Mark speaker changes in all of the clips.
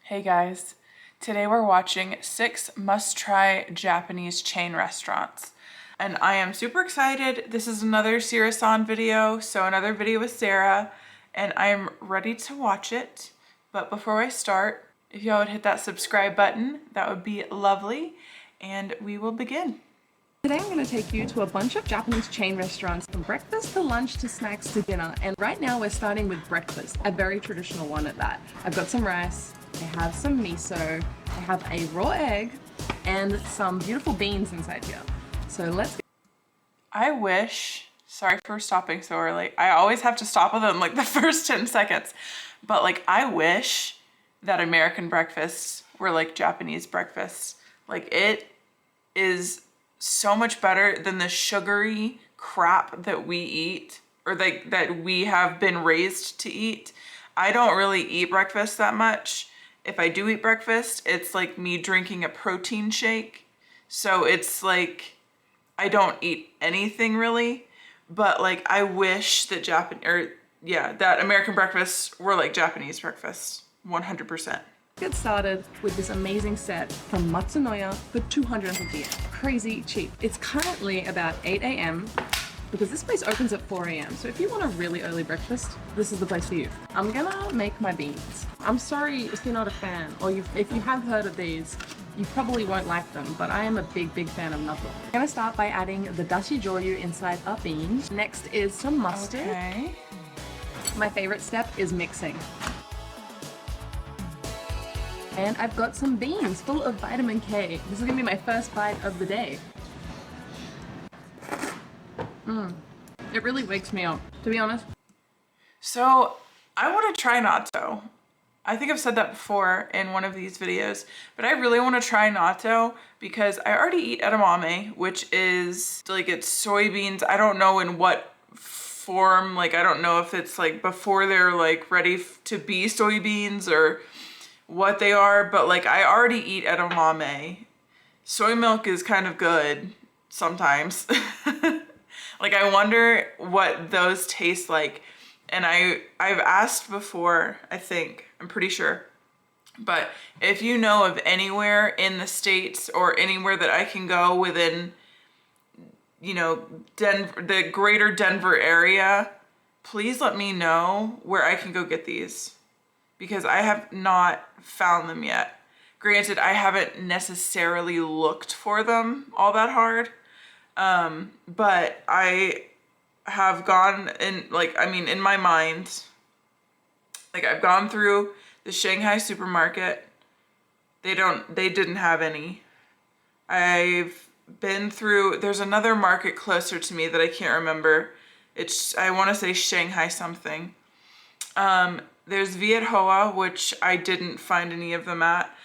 Speaker 1: Hey guys, today we're watching 6 must-try Japanese chain restaurants. And I am super excited. This is another Sirasan video, so another video with Sarah, and I'm ready to watch it. But before I start, if y'all would hit that subscribe button, that would be lovely, and we will begin.
Speaker 2: Today I'm going to take you to a bunch of Japanese chain restaurants from breakfast to lunch to snacks to dinner. And right now we're starting with breakfast, a very traditional one at that. I've got some rice, I have some miso, I have a raw egg, and some beautiful beans inside here. So let's go.
Speaker 1: I wish, sorry for stopping so early. I always have to stop within like the first 10 seconds. But like, I wish that American breakfasts were like Japanese breakfasts. Like, it is so much better than the sugary crap that we eat, or like that we have been raised to eat. I don't really eat breakfast that much. If I do eat breakfast, it's like me drinking a protein shake. So it's like, I don't eat anything really, but like I wish that that American breakfasts were like Japanese breakfasts, 100%.
Speaker 2: Get started with this amazing set from Matsunoya for 250 yen. Crazy cheap. It's currently about 8 a.m. because this place opens at 4 a.m. So if you want a really early breakfast, this is the place for you. I'm gonna make my beans. I'm sorry if you're not a fan, or if you have heard of these, you probably won't like them, but I am a big fan of natto. I'm gonna start by adding the dashi joyu inside our beans. Next is some mustard.
Speaker 1: Okay.
Speaker 2: My favorite step is mixing. And I've got some beans full of vitamin K. This is gonna be my first bite of the day. It really wakes me up, to be honest.
Speaker 1: So I want to try natto. I think I've said that before in one of these videos, but I really want to try natto because I already eat edamame, which is like, it's soybeans. I don't know in what form, like I don't know if it's like before they're like ready to be soybeans or what they are, but like I already eat edamame. Soy milk is kind of good sometimes. Like, I wonder what those taste like. And I've asked before, I'm pretty sure. But if you know of anywhere in the States or anywhere that I can go within, you know, the greater Denver area, please let me know where I can go get these, because I have not found them yet. Granted, I haven't necessarily looked for them all that hard. But I have gone in, like, I mean, in my mind, like I've gone through the Shanghai supermarket. They didn't have any. I've been through, there's another market closer to me that I can't remember. I want to say Shanghai something. There's Viet Hoa, which I didn't find any of them at.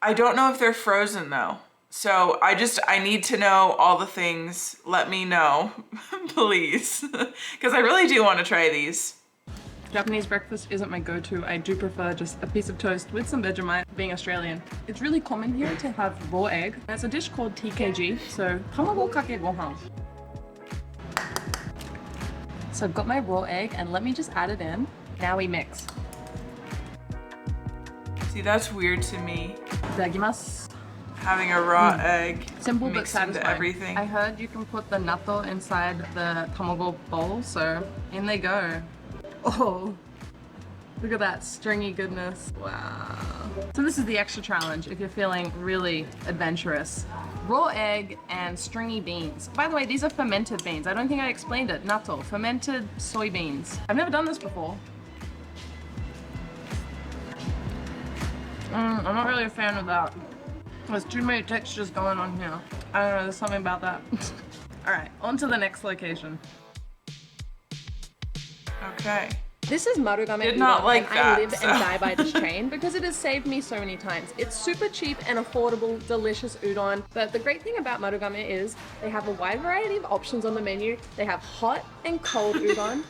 Speaker 1: I don't know if they're frozen though. So I need to know all the things. Let me know, please. Because I really do want to try these.
Speaker 2: Japanese breakfast isn't my go-to. I do prefer just a piece of toast with some Vegemite. Being Australian, it's really common here to have raw egg. There's a dish called TKG, so tamago kake gohan. So I've got my raw egg, and let me just add it in. Now we mix.
Speaker 1: See, that's weird to me.
Speaker 2: Itadakimasu.
Speaker 1: Having a raw egg
Speaker 2: Simple but
Speaker 1: mixed into
Speaker 2: satisfying.
Speaker 1: everything.
Speaker 2: I heard you can put the natto inside the tamago bowl, so in they go. Oh, look at that stringy goodness. Wow. So this is the extra challenge if you're feeling really adventurous. Raw egg and stringy beans. By the way, these are fermented beans. I don't think I explained it. Natto, fermented soybeans. I've never done this before. I'm not really a fan of that. There's too many textures going on here. I don't know, there's something about that. All right, on to the next location.
Speaker 1: Okay.
Speaker 2: This is Marugame
Speaker 1: Did not
Speaker 2: Udon,
Speaker 1: like
Speaker 2: and
Speaker 1: that,
Speaker 2: I live
Speaker 1: so.
Speaker 2: and die by this chain because it has saved me so many times. It's super cheap and affordable, delicious udon. But the great thing about Marugame is they have a wide variety of options on the menu. They have hot and cold udon.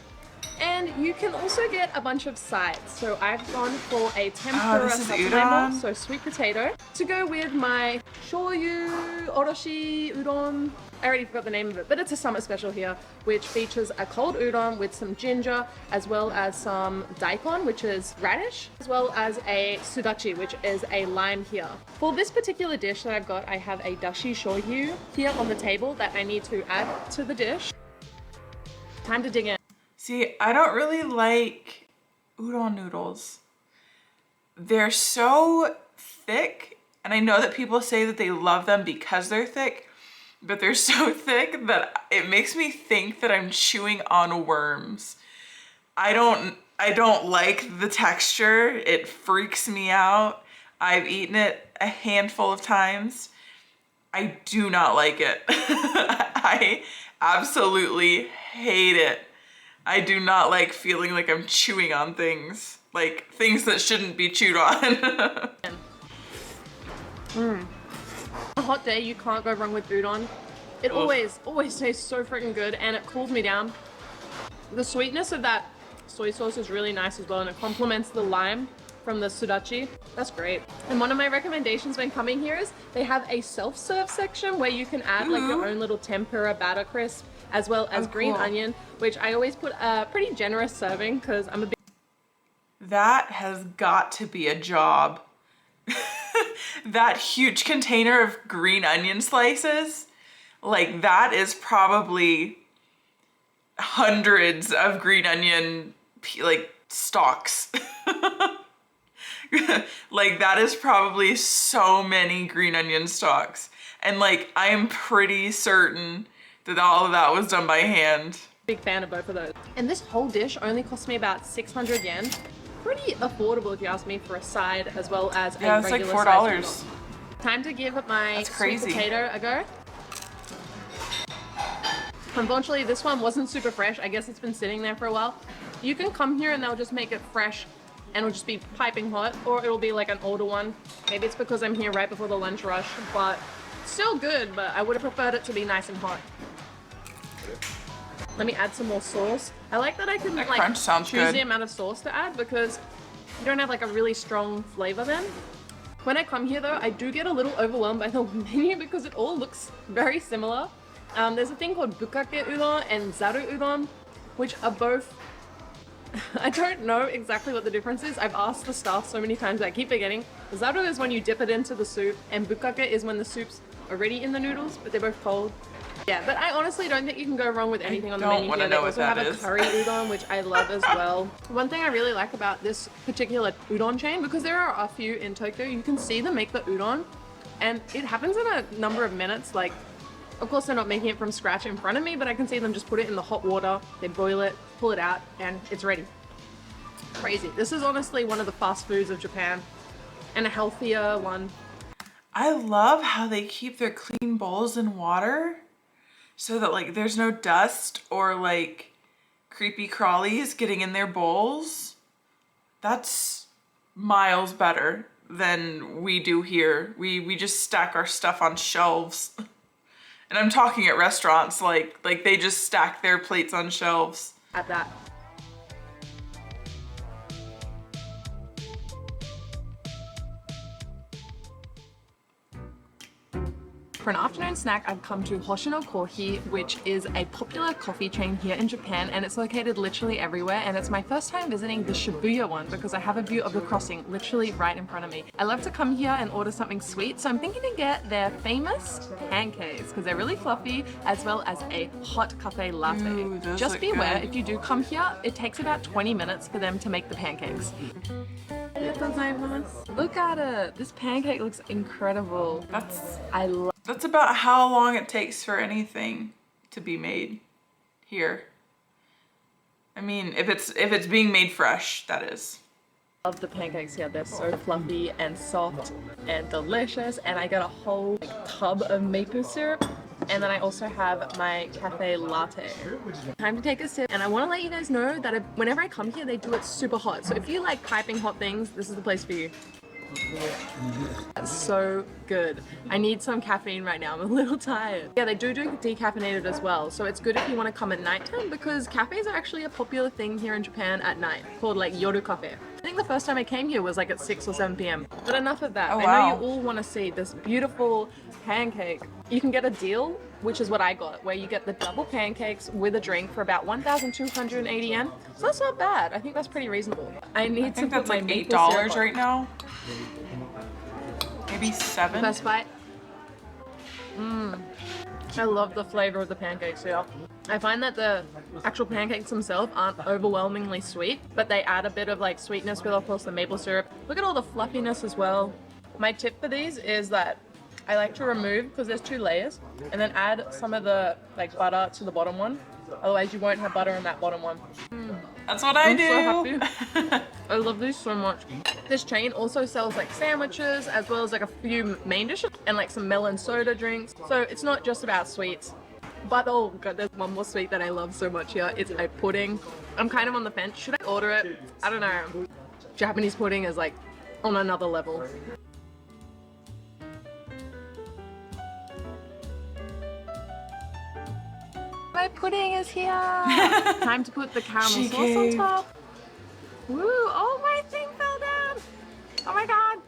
Speaker 2: And you can also get a bunch of sides. So I've gone for a tempura
Speaker 1: this is
Speaker 2: satsumaimo,
Speaker 1: udon?
Speaker 2: so sweet potato, to go with my shoyu oroshi udon. I already forgot the name of it, but it's a summer special here, which features a cold udon with some ginger, as well as some daikon, which is radish, as well as a sudachi, which is a lime here. For this particular dish that I've got, I have a dashi shoyu here on the table that I need to add to the dish. Time to dig in.
Speaker 1: See, I don't really like udon noodles. They're so thick, and I know that people say that they love them because they're thick, but they're so thick that it makes me think that I'm chewing on worms. I don't like the texture. It freaks me out. I've eaten it a handful of times. I do not like it. I absolutely hate it. I do not like feeling like I'm chewing on things. Like things that shouldn't be chewed on.
Speaker 2: A hot day, you can't go wrong with udon. It always tastes so freaking good, and it cools me down. The sweetness of that soy sauce is really nice as well, and it complements the lime from the sudachi. That's great. And one of my recommendations when coming here is they have a self-serve section where you can add like your own little tempura batter crisp, as well as green onion, which I always put a pretty generous serving because I'm a big...
Speaker 1: That has got to be a job. That huge container of green onion slices, like that is probably hundreds of green onion like stalks. Like that is probably so many green onion stalks. And like I am pretty certain that all of that was done by hand.
Speaker 2: Big fan of both of those. And this whole dish only cost me about 600 yen. Pretty affordable if you ask me for a side as well as a
Speaker 1: it's like
Speaker 2: regular
Speaker 1: $4.
Speaker 2: size udon. Time to give my sweet potato a go. Unfortunately, this one wasn't super fresh. I guess it's been sitting there for a while. You can come here and they'll just make it fresh and it'll just be piping hot, or it'll be like an older one. Maybe it's because I'm here right before the lunch rush, but still good, but I would have preferred it to be nice and hot. Let me add some more sauce. I like that I can like choose the amount of sauce to add because you don't have like a really strong flavor then. When I come here though, I do get a little overwhelmed by the menu because it all looks very similar. There's a thing called bukkake udon and zaru udon, which are both... I don't know exactly what the difference is. I've asked the staff so many times that I keep forgetting. Zaru is when you dip it into the soup, and bukkake is when the soup's already in the noodles, but they're both cold. Yeah, but I honestly don't think you can go wrong with anything on the menu here. They also have a curry udon, which I love as well. One thing I really like about this particular udon chain, because there are a few in Tokyo, you can see them make the udon, and it happens in a number of minutes. Like, of course they're not making it from scratch in front of me, but I can see them just put it in the hot water, they boil it, pull it out, and it's ready. Crazy. This is honestly one of the fast foods of Japan, and a healthier one.
Speaker 1: I love how they keep their clean bowls in water so that like there's no dust or like creepy crawlies getting in their bowls. That's miles better than we do here. We just stack our stuff on shelves. And I'm talking at restaurants, like they just stack their plates on shelves.
Speaker 2: At that. For an afternoon snack, I've come to Hoshino Kohi, which is a popular coffee chain here in Japan, and it's located literally everywhere, and it's my first time visiting the Shibuya one because I have a view of the crossing literally right in front of me. I love to come here and order something sweet, so I'm thinking to get their famous pancakes because they're really fluffy, as well as a hot cafe latte.
Speaker 1: Ooh,
Speaker 2: just be aware, if you do come here, it takes about 20 minutes for them to make the pancakes. Look at it! This pancake looks incredible.
Speaker 1: That's about how long it takes for anything to be made here. I mean, if it's being made fresh, that is.
Speaker 2: Love the pancakes here. They're so fluffy and soft and delicious, and I got a whole tub of maple syrup. And then I also have my cafe latte. Time to take a sip, and I want to let you guys know that whenever I come here, they do it super hot. So if you like piping hot things, this is the place for you. That's so good. I need some caffeine right now. I'm a little tired. Yeah, they do decaffeinated as well. So it's good if you want to come at nighttime because cafes are actually a popular thing here in Japan at night called like yoru cafe. I think the first time I came here was like at 6 or 7 p.m. But enough of that.
Speaker 1: Oh,
Speaker 2: I
Speaker 1: wow.
Speaker 2: know you all want to see this beautiful pancake. You can get a deal, which is what I got, where you get the double pancakes with a drink for about 1,280 yen. So that's not bad. I think that's pretty reasonable. I need
Speaker 1: I
Speaker 2: to
Speaker 1: think
Speaker 2: put
Speaker 1: that's
Speaker 2: my
Speaker 1: like
Speaker 2: maple
Speaker 1: $8
Speaker 2: syrup on.
Speaker 1: right now. Maybe 7.
Speaker 2: First bite. I love the flavor of the pancakes here. I find that the actual pancakes themselves aren't overwhelmingly sweet, but they add a bit of like sweetness with, of course, the maple syrup. Look at all the fluffiness as well. My tip for these is that I like to remove, because there's 2 layers, and then add some of the like butter to the bottom one. Otherwise you won't have butter in that bottom one.
Speaker 1: That's what I
Speaker 2: I'm
Speaker 1: do.
Speaker 2: so happy. I love these so much. This chain also sells like sandwiches as well as like a few main dishes and like some melon soda drinks. So it's not just about sweets. But oh god, there's one more sweet that I love so much here. It's a pudding. I'm kind of on the fence. Should I order it? I don't know. Japanese pudding is like on another level. My pudding is here. Time to put the caramel sauce on top. Woo! Oh, my thing fell down. Oh my god.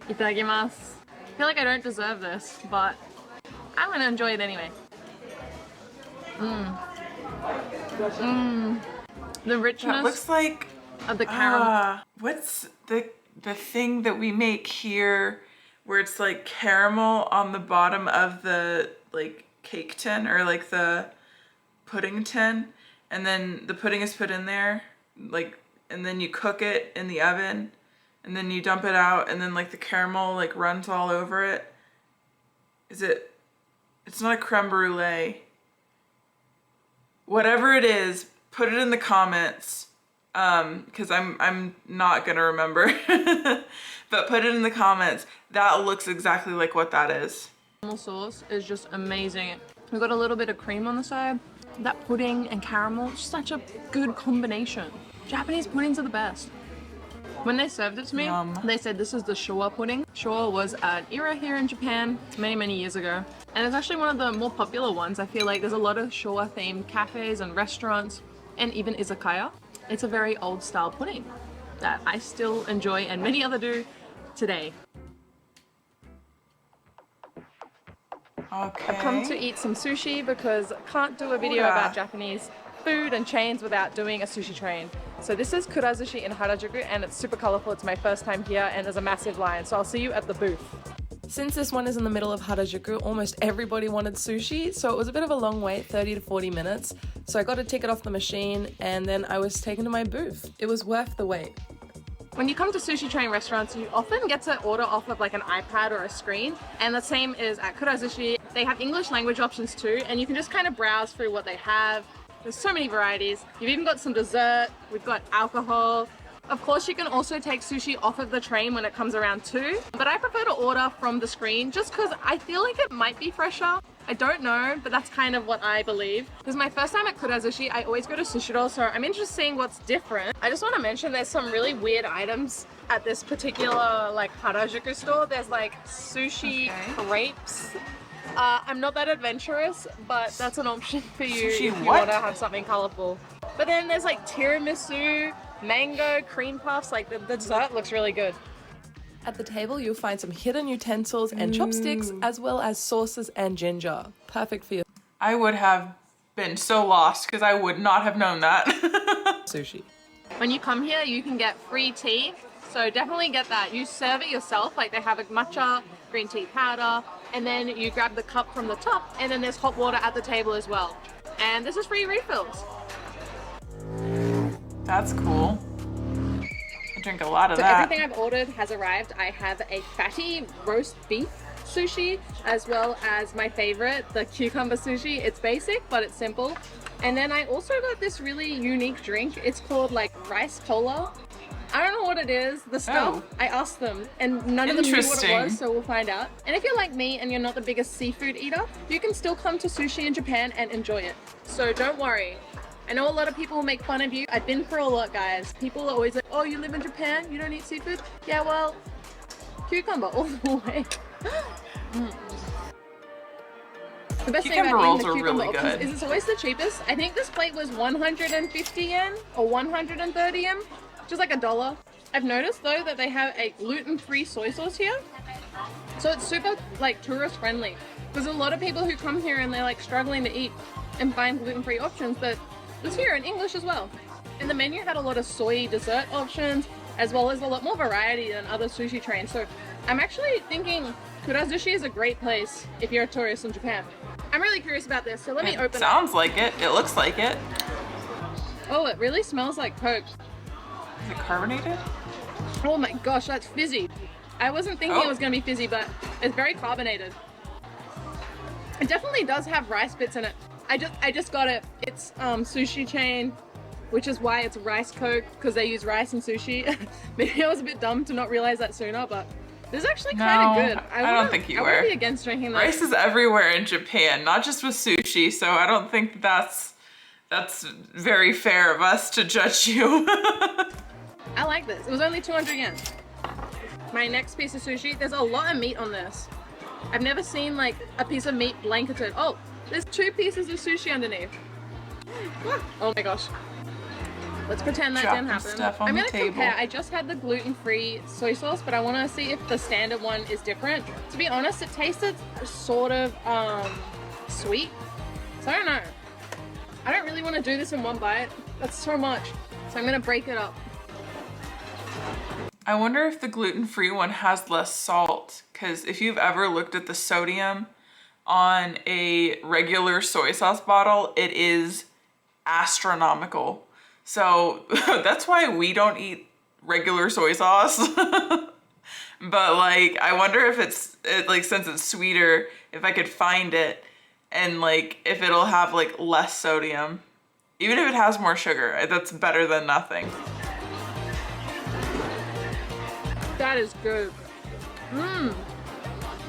Speaker 2: Itadakimasu. I feel like I don't deserve this, but I'm gonna enjoy it anyway. The richness
Speaker 1: That looks like
Speaker 2: of the caramel.
Speaker 1: what's the thing that we make here where it's like caramel on the bottom of the like cake tin or like the pudding tin, and then the pudding is put in there, like, and then you cook it in the oven, and then you dump it out, and then like the caramel like runs all over it. It's not a creme brulee. Whatever it is, put it in the comments, because I'm not gonna remember. But put it in the comments. That looks exactly like what that is.
Speaker 2: Caramel sauce is just amazing. We've got a little bit of cream on the side. That pudding and caramel, such a good combination. Japanese puddings are the best. When they served it to me,
Speaker 1: Yum.
Speaker 2: they said this is the Showa pudding. Showa was an era here in Japan many, many years ago. And it's actually one of the more popular ones. I feel like there's a lot of Showa themed cafes and restaurants and even izakaya. It's a very old style pudding that I still enjoy and many other do today.
Speaker 1: Okay.
Speaker 2: I've come to eat some sushi because I can't do a video
Speaker 1: Oda.
Speaker 2: about Japanese food and chains without doing a sushi train. So this is Kurazushi in Harajuku and it's super colorful. It's my first time here and there's a massive line. So I'll see you at the booth. Since this one is in the middle of Harajuku, almost everybody wanted sushi. So it was a bit of a long wait, 30 to 40 minutes. So I got a ticket off the machine and then I was taken to my booth. It was worth the wait. When you come to sushi train restaurants, you often get to order off of like an iPad or a screen, and the same is at Kurazushi. They have English language options too, and you can just kind of browse through what they have. There's so many varieties. You've even got some dessert, we've got alcohol. Of course, you can also take sushi off of the train when it comes around too, but I prefer to order from the screen just because I feel like it might be fresher. I don't know, but that's kind of what I believe. This is my first time at Kurazushi. I always go to Sushiro, so I'm interested in seeing what's different. I just want to mention there's some really weird items at this particular like Harajuku store. There's like sushi crepes. I'm not that adventurous, but that's an option for you
Speaker 1: Sushi
Speaker 2: if you
Speaker 1: what?
Speaker 2: want to have something colorful. But then there's like tiramisu, mango, cream puffs. Like the dessert looks really good. At the table, you'll find some hidden utensils and chopsticks, as well as sauces and ginger. Perfect for your
Speaker 1: I would have been so lost because I would not have known that.
Speaker 2: sushi. When you come here, you can get free tea, so definitely get that. You serve it yourself, like they have a matcha, green tea powder, and then you grab the cup from the top, and then there's hot water at the table as well. And this is free refills.
Speaker 1: That's cool. I drink a lot of
Speaker 2: So
Speaker 1: that.
Speaker 2: everything I've ordered has arrived. I have a fatty roast beef sushi, as well as my favorite, the cucumber sushi. It's basic, but it's simple. And then I also got this really unique drink. It's called like rice cola. I don't know what it is, the stuff.
Speaker 1: Oh.
Speaker 2: I asked them and none of them knew what it
Speaker 1: Interesting.
Speaker 2: was, so we'll find out. And if you're like me and you're not the biggest seafood eater, you can still come to sushi in Japan and enjoy it. So don't worry. I know a lot of people will make fun of you. I've been through a lot, guys. People are always like, oh, you live in Japan? You don't eat seafood? Yeah, well, cucumber all the way. The best thing
Speaker 1: Cucumber
Speaker 2: about
Speaker 1: rolls
Speaker 2: eating the
Speaker 1: are
Speaker 2: cucumber
Speaker 1: really
Speaker 2: options
Speaker 1: good.
Speaker 2: is it's always the cheapest. I think this plate was 150 yen or 130 yen, which is like $1. I've noticed though that they have a gluten-free soy sauce here. So it's super like tourist friendly. There's a lot of people who come here and they're like struggling to eat and find gluten-free options, but it's here in English as well. And the menu had a lot of soy dessert options as well as a lot more variety than other sushi trains. So I'm actually thinking Kurazushi is a great place if you're a tourist in Japan. I'm really curious about this, so let me open it.
Speaker 1: Sounds like it. It looks like it.
Speaker 2: Oh, it really smells like Coke.
Speaker 1: Is it carbonated?
Speaker 2: Oh my gosh, that's fizzy. I wasn't thinking it was gonna be fizzy, but it's very carbonated. It definitely does have rice bits in it. I just got it. It's sushi chain, which is why it's rice Coke, because they use rice in sushi. Maybe I was a bit dumb to not realize that sooner, but this is actually kind of good.
Speaker 1: I don't think you were.
Speaker 2: I wouldn't be against drinking this.
Speaker 1: Rice is everywhere in Japan, not just with sushi, so I don't think that's very fair of us to judge you.
Speaker 2: I like this. It was only 200 yen. My next piece of sushi, there's a lot of meat on this. I've never seen like a piece of meat blanketed. Oh, there's 2 pieces of sushi underneath. Oh my gosh. Let's pretend that didn't happen.
Speaker 1: Stuff on
Speaker 2: I'm
Speaker 1: the
Speaker 2: gonna
Speaker 1: table.
Speaker 2: compare. I just had the gluten-free soy sauce, but I want to see if the standard one is different. To be honest, it tasted sort of sweet. So I don't know. I don't really want to do this in one bite. That's so much. So I'm gonna break it up.
Speaker 1: I wonder if the gluten-free one has less salt, because if you've ever looked at the sodium on a regular soy sauce bottle, it is astronomical. So that's why we don't eat regular soy sauce. But like, I wonder if like, since it's sweeter, if I could find it and like, if it'll have like less sodium. Even if it has more sugar, that's better than nothing.
Speaker 2: That is good.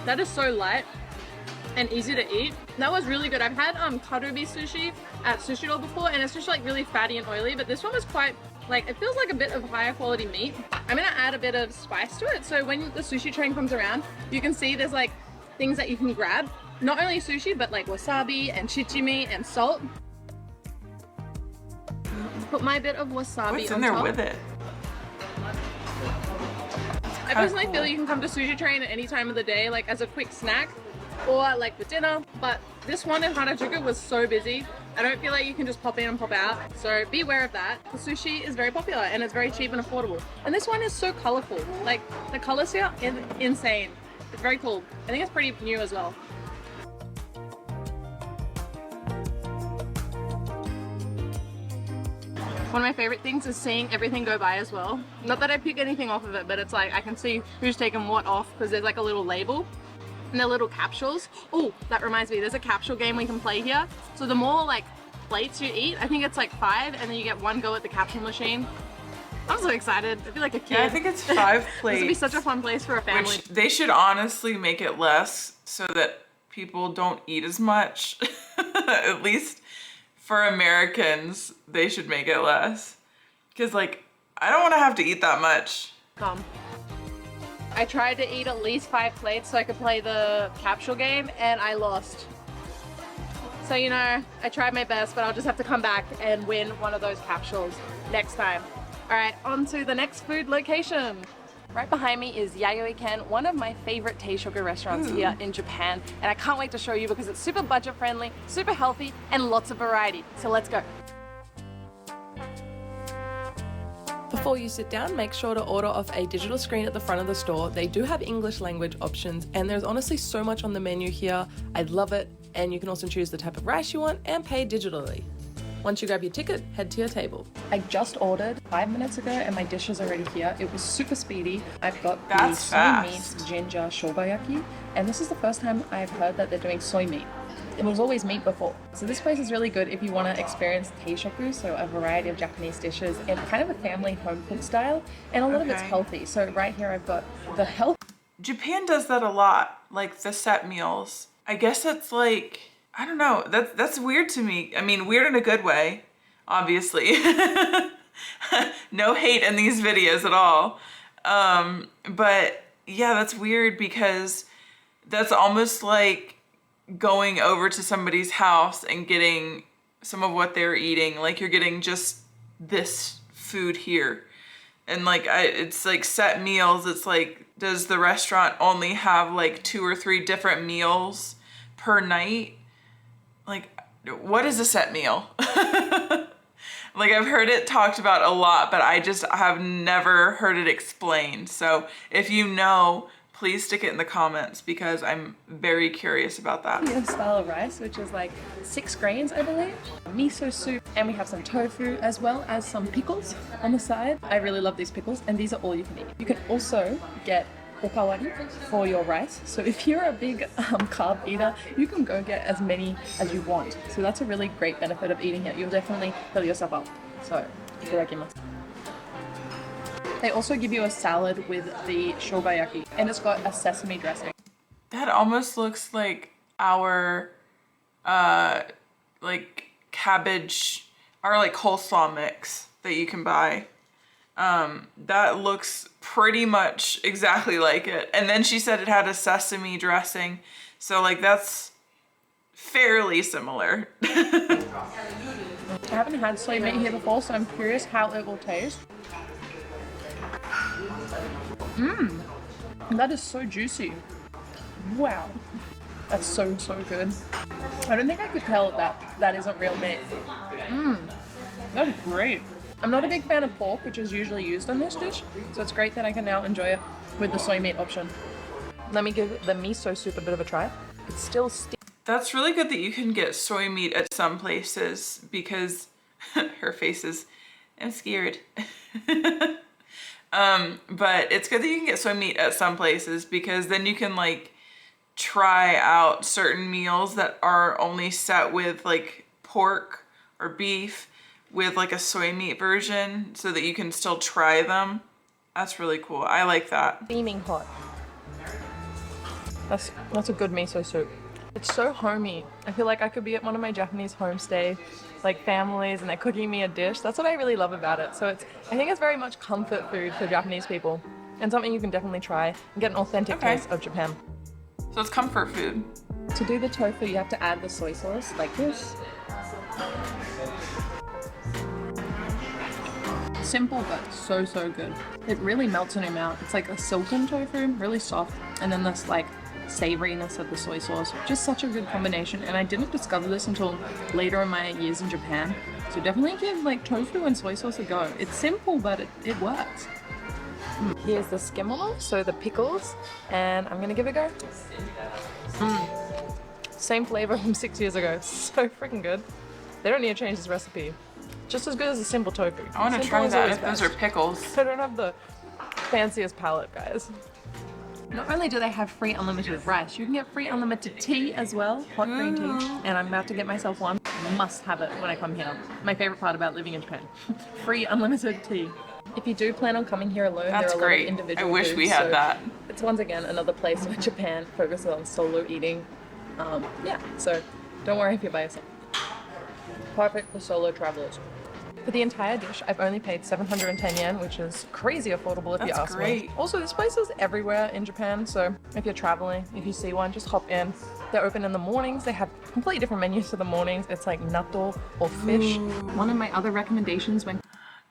Speaker 2: That is so light and easy to eat. That was really good. I've had karubi sushi at Sushi Roll before, and it's just like really fatty and oily, but this one was quite like, it feels like a bit of higher quality meat. I'm gonna add a bit of spice to it, so when the sushi train comes around, you can see there's like things that you can grab. Not only sushi, but like wasabi and shichimi and salt. Put my bit of wasabi
Speaker 1: What's
Speaker 2: on
Speaker 1: in there
Speaker 2: top.
Speaker 1: with it?
Speaker 2: I personally feel you can come to Sushi Train at any time of the day, like as a quick snack or like for dinner, but this one in Harajuku was so busy. I don't feel like you can just pop in and pop out, so be aware of that. The sushi is very popular and it's very cheap and affordable. And this one is so colorful. Like the colors here is insane. It's very cool. I think it's pretty new as well. One of my favorite things is seeing everything go by as well. Not that I pick anything off of it, but it's like I can see who's taken what off because there's like a little label and they're little capsules. Oh, that reminds me, there's a capsule game we can play here. So the more like plates you eat, I think it's like 5, and then you get 1 go at the capsule machine. I'm so excited. I feel like a kid.
Speaker 1: Yeah, I think it's 5 plates.
Speaker 2: This would be such a fun place for a family.
Speaker 1: Which they should honestly make it less so that people don't eat as much. At least for Americans, they should make it less. Because like, I don't want to have to eat that much.
Speaker 2: I tried to eat at least 5 plates so I could play the capsule game, and I lost. So, you know, I tried my best, but I'll just have to come back and win one of those capsules next time. All right, on to the next food location. Right behind me is Yayoi Ken, one of my favorite teishoku restaurants here in Japan. And I can't wait to show you because it's super budget friendly, super healthy, and lots of variety. So let's go.
Speaker 3: Before you sit down, make sure to order off a digital screen at the front of the store. They do have English language options, and there's honestly so much on the menu here. I love it, and you can also choose the type of rice you want and pay digitally. Once you grab your ticket, head to your table. I just ordered 5 minutes ago, and my dish is already here. It was super speedy. I've got the soy meat ginger shobayaki, and this is the first time I've heard that they're doing soy meat. It was always meat before. So this place is really good if you want to experience teishoku, so a variety of Japanese dishes in kind of a family home cooked style, and a lot of it's healthy. So right here I've got the health.
Speaker 1: Japan does that a lot, like the set meals. I guess it's like, I don't know, that's weird to me. I mean, weird in a good way. obviously. No hate in these videos at all. But yeah, that's weird because that's almost like going over to somebody's house and getting some of what they're eating. Like you're getting just this food here. And like, it's like set meals. It's like, does the restaurant only have like 2 or 3 different meals per night? Like, what is a set meal? Like I've heard it talked about a lot, but I just have never heard it explained. So if you know, please stick it in the comments because I'm very curious about that.
Speaker 2: We have style of rice, which is like 6 grains, I believe. Miso soup, and we have some tofu as well as some pickles on the side. I really love these pickles, and these are all you can eat. You can also get okawari for your rice. So if you're a big carb eater, you can go get as many as you want. So that's a really great benefit of eating it. You'll definitely fill yourself up. So, itadakimasu. They also give you a salad with the shogayaki, and it's got a sesame dressing.
Speaker 1: That almost looks like our like cabbage or like coleslaw mix that you can buy. That looks pretty much exactly like it. And then she said it had a sesame dressing. So like that's fairly similar.
Speaker 2: I haven't had soy meat here before, so I'm curious how it will taste. That is so juicy. Wow. That's so good. I don't think I could tell that isn't real meat. That's great. I'm not a big fan of pork, which is usually used on this dish, so it's great that I can now enjoy it with the soy meat option. Let me give the miso soup a bit of a try. It's still
Speaker 1: That's really good that you can get soy meat at some places because her face is, I'm scared. But it's good that you can get soy meat at some places because then you can like try out certain meals that are only set with like pork or beef with like a soy meat version so that you can still try them. That's really cool. I like that.
Speaker 2: steaming hot. That's a good miso soup. It's so homey. I feel like I could be at one of my Japanese homestay like families and they're cooking me a dish. That's what I really love about it. So I think it's very much comfort food for Japanese people and something you can definitely try and get an authentic taste of Japan.
Speaker 1: So it's comfort food.
Speaker 2: To do the tofu, you have to add the soy sauce like this. Simple but so good. It really melts in your mouth. It's like a silken tofu, really soft, and then this like savoriness of the soy sauce. Just such a good combination, and I didn't discover this until later in my years in Japan. So definitely give like tofu and soy sauce a go. It's simple, but it works. Here's the skimolo, so the pickles, and I'm gonna give it a go. Same flavor from 6 years ago. So freaking good. They don't need to change this recipe. Just as good as a simple tofu.
Speaker 1: I want to try that if those are pickles.
Speaker 2: I don't have the fanciest palate, guys. Not only do they have free unlimited rice, you can get free unlimited tea as well, hot green tea, and I'm about to get myself one. Must have it when I come here. My favorite part about living in Japan. Free unlimited tea. If you do plan on coming here alone,
Speaker 1: That's
Speaker 2: there are a lot
Speaker 1: great.
Speaker 2: of individual
Speaker 1: I wish
Speaker 2: foods,
Speaker 1: we had
Speaker 2: so
Speaker 1: that.
Speaker 2: It's once again another place where Japan focuses on solo eating. Yeah, so don't worry if you're by yourself. Perfect for solo travelers. For the entire dish, I've only paid 710 yen, which is crazy affordable if you ask
Speaker 1: great.
Speaker 2: me. Also, this place is everywhere in Japan, so if you're traveling, if you see one, just hop in. They're open in the mornings. They have completely different menus for the mornings. It's like natto or fish. One of my other recommendations when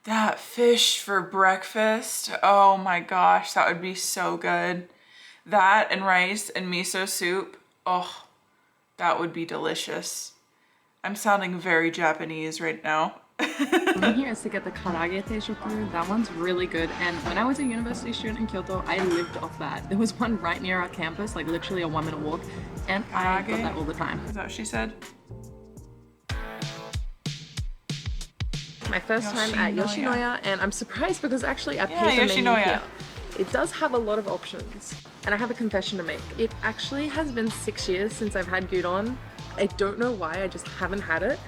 Speaker 1: That fish for breakfast, oh my gosh, that would be so good. That and rice and miso soup, oh, that would be delicious. I'm sounding very Japanese right now.
Speaker 2: I'm here is to get the karage teishoku. That one's really good. And when I was a university student in Kyoto, I lived off that. There was one right near our campus, like literally a 1-minute walk, and I got that all the time.
Speaker 1: Is that what she said?
Speaker 2: My first time at Yoshinoya, and I'm surprised because actually I paid the menu
Speaker 1: Yoshinoya.
Speaker 2: here. It does have a lot of options. And I have a confession to make. It actually has been 6 years since I've had gyudon. I don't know why, I just haven't had it.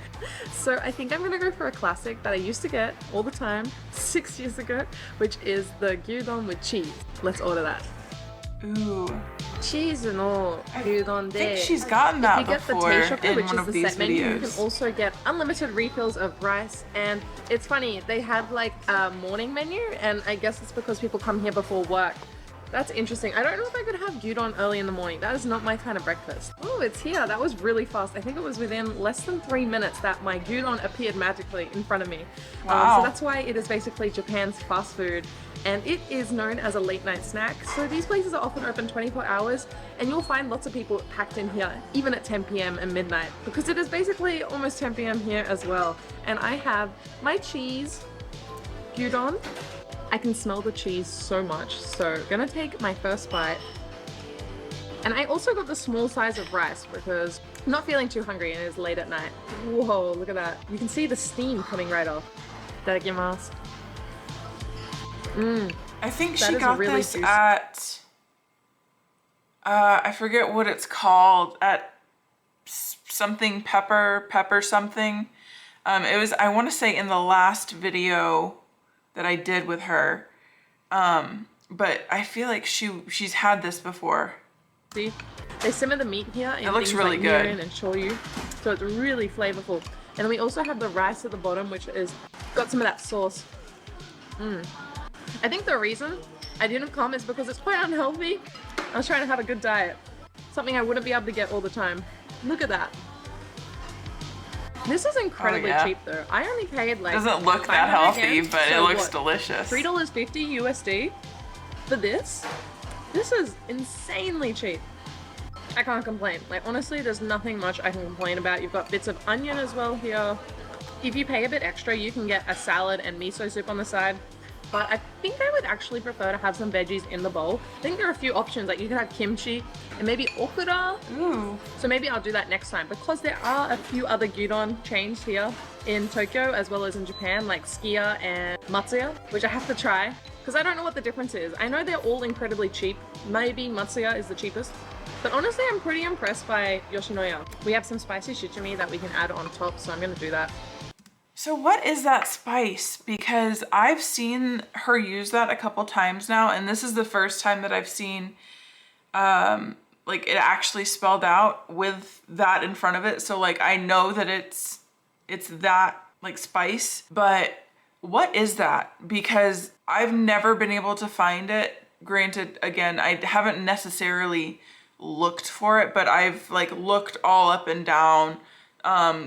Speaker 2: So I think I'm gonna go for a classic that I used to get all the time 6 years ago, which is the gyudon with cheese. Let's order that.
Speaker 1: Ooh,
Speaker 2: cheese no gyudon
Speaker 1: I think she's gotten
Speaker 2: if
Speaker 1: that
Speaker 2: you get the
Speaker 1: before
Speaker 2: teishoku,
Speaker 1: in
Speaker 2: which
Speaker 1: one
Speaker 2: is
Speaker 1: of
Speaker 2: the
Speaker 1: these
Speaker 2: set menu, you can
Speaker 1: videos.
Speaker 2: also get unlimited refills of rice. And it's funny, they have like a morning menu, and I guess it's because people come here before work. That's interesting. I don't know if I could have gyudon early in the morning. That is not my kind of breakfast. Oh, it's here. That was really fast. I think it was within less than 3 minutes that my gyudon appeared magically in front of me.
Speaker 1: Wow.
Speaker 2: So that's why it is basically Japan's fast food. And it is known as a late night snack. So these places are often open 24 hours, and you'll find lots of people packed in here, even at 10 p.m. and midnight, because it is basically almost 10 p.m. here as well. And I have my cheese gyudon. I can smell the cheese so much. So gonna take my first bite. And I also got the small size of rice because I'm not feeling too hungry and it is late at night. Whoa, look at that. You can see the steam coming right off. Itadakimasu.
Speaker 1: I think
Speaker 2: That
Speaker 1: she
Speaker 2: is
Speaker 1: got
Speaker 2: really
Speaker 1: this
Speaker 2: juicy.
Speaker 1: at, I forget what it's called, at something pepper something. It was, I want to say, in the last video that I did with her. But I feel like she's had this before.
Speaker 2: See? They simmer the meat here in
Speaker 1: It looks
Speaker 2: things
Speaker 1: really
Speaker 2: like
Speaker 1: good.
Speaker 2: mirin and shoyu. So it's really flavorful. And then we also have the rice at the bottom, which is got some of that sauce. I think the reason I didn't come is because it's quite unhealthy. I was trying to have a good diet. Something I wouldn't be able to get all the time. Look at that. This is incredibly
Speaker 1: yeah.
Speaker 2: cheap though. I only paid like
Speaker 1: Doesn't look that
Speaker 2: 500
Speaker 1: healthy,
Speaker 2: yen,
Speaker 1: but it
Speaker 2: so
Speaker 1: looks
Speaker 2: what,
Speaker 1: delicious.
Speaker 2: $3.50 USD for this? This is insanely cheap. I can't complain. Like honestly, there's nothing much I can complain about. You've got bits of onion as well here. If you pay a bit extra, you can get a salad and miso soup on the side. But I think I would actually prefer to have some veggies in the bowl. I think there are a few options, like you could have kimchi and maybe okura.
Speaker 1: Ooh.
Speaker 2: So maybe I'll do that next time, because there are a few other gyudon chains here in Tokyo as well as in Japan, like Sukiya and Matsuya, which I have to try because I don't know what the difference is. I know they're all incredibly cheap. Maybe Matsuya is the cheapest. But honestly, I'm pretty impressed by Yoshinoya. We have some spicy shichimi that we can add on top, so I'm gonna do that.
Speaker 1: So what is that spice? Because I've seen her use that a couple times now, and this is the first time that I've seen like it actually spelled out with that in front of it. So like I know that it's that like spice, but what is that? Because I've never been able to find it. Granted, again, I haven't necessarily looked for it, but I've like looked all up and down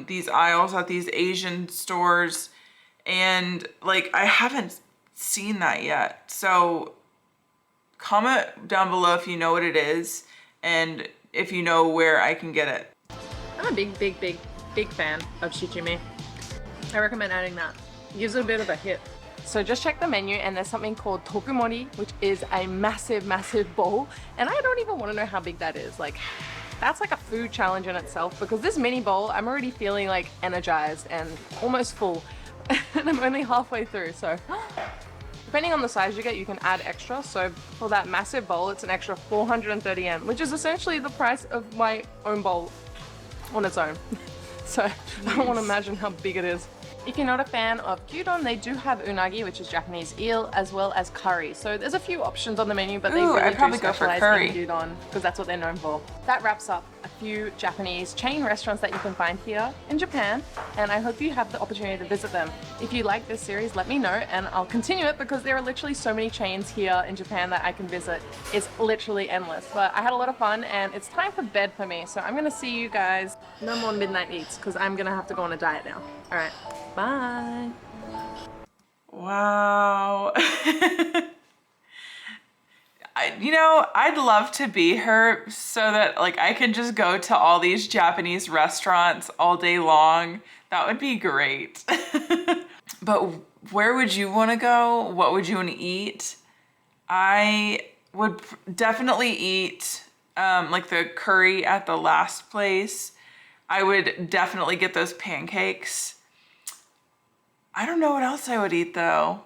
Speaker 1: these aisles at these Asian stores, and like I haven't seen that yet. So comment down below if you know what it is and if you know where I can get it.
Speaker 2: I'm a big fan of shichimi. I recommend adding that. It gives it a bit of a hit. So just check the menu, and there's something called tokumori, which is a massive bowl. And I don't even want to know how big that is. Like, that's like a food challenge in itself, because this mini bowl, I'm already feeling like energized and almost full. And I'm only halfway through, so. Depending on the size you get, you can add extra. So for that massive bowl, it's an extra 430 yen, which is essentially the price of my own bowl on its own. So I don't want to imagine how big it is. If you're not a fan of gyudon, they do have unagi, which is Japanese eel, as well as curry. So there's a few options on the menu, but they
Speaker 1: Ooh,
Speaker 2: really
Speaker 1: I'd
Speaker 2: do
Speaker 1: probably go for
Speaker 2: specialize
Speaker 1: curry.
Speaker 2: in gyudon because that's what they're known for. That wraps up a few Japanese chain restaurants that you can find here in Japan, and I hope you have the opportunity to visit them. If you like this series, let me know and I'll continue it, because there are literally so many chains here in Japan that I can visit. It's literally endless. But I had a lot of fun, and it's time for bed for me. So I'm gonna see you guys. No more midnight eats, because I'm gonna have to go on a diet now. All right, bye.
Speaker 1: Wow. You know, I'd love to be her so that like I could just go to all these Japanese restaurants all day long. That would be great. But where would you want to go? What would you want to eat? I would definitely eat like the curry at the last place. I would definitely get those pancakes. I don't know what else I would eat though.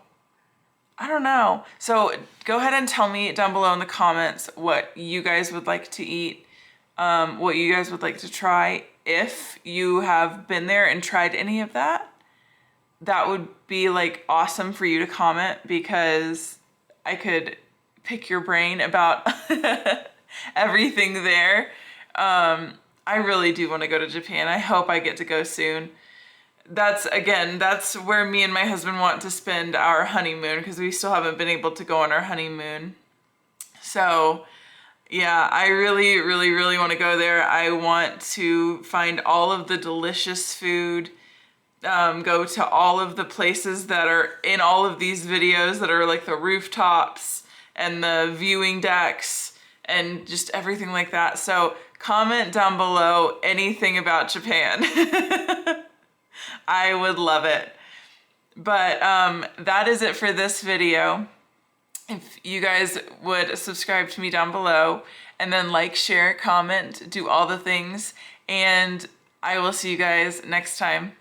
Speaker 1: I don't know. So go ahead and tell me down below in the comments what you guys would like to eat, what you guys would like to try. If you have been there and tried any of that, that would be like awesome for you to comment, because I could pick your brain about everything there. I really do want to go to Japan. I hope I get to go soon. That's where me and my husband want to spend our honeymoon, because we still haven't been able to go on our honeymoon. So yeah, I really, really, really want to go there. I want to find all of the delicious food, go to all of the places that are in all of these videos that are like the rooftops and the viewing decks and just everything like that. So comment down below anything about Japan. I would love it. But that is it for this video. If you guys would subscribe to me down below, and then like, share, comment, do all the things, and I will see you guys next time.